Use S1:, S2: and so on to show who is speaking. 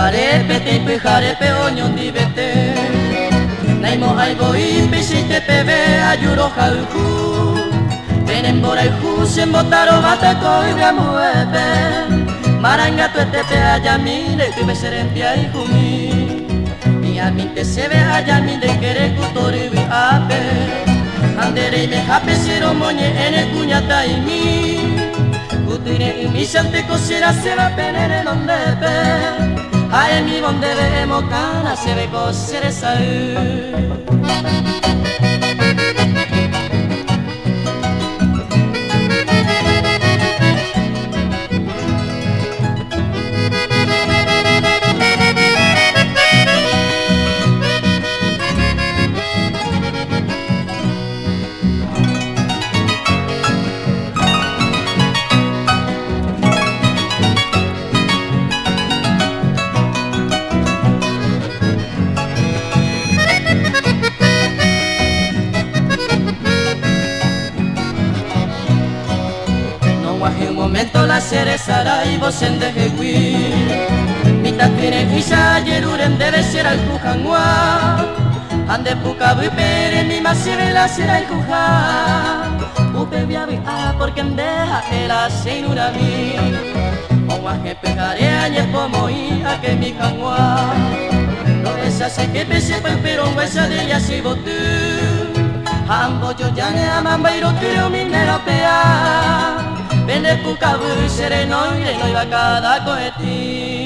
S1: Harepe te harepe oñon divete Naimo aibo ipi si te pebe ayuro jauju Tenen boraihu sen botaro bate koiga muepe Maranga tu etepe ayamine tu beserempia ikumi Miaminte se ve ayamine kere kutori wi ape Andere me hape siro moñe ene kuñata imi Kutire imi sante kosira se va penere donde pe Ae mi bonde vemo cana se ve cosere sau En un momento la cerezara y vos en dejehui Mita tiene guisa yeruren debe ser al kujanwa Ande puka pere mi masive la sera el kuja Upe viavi porque en deja el aseinura mi Owa que pegare añe pomo y a que mi canwa No deshace que pese pero huesa de ella si botu Ambo yo ya ne amamba y roturo mi neropea Vende puka bu sereno y va cada coheti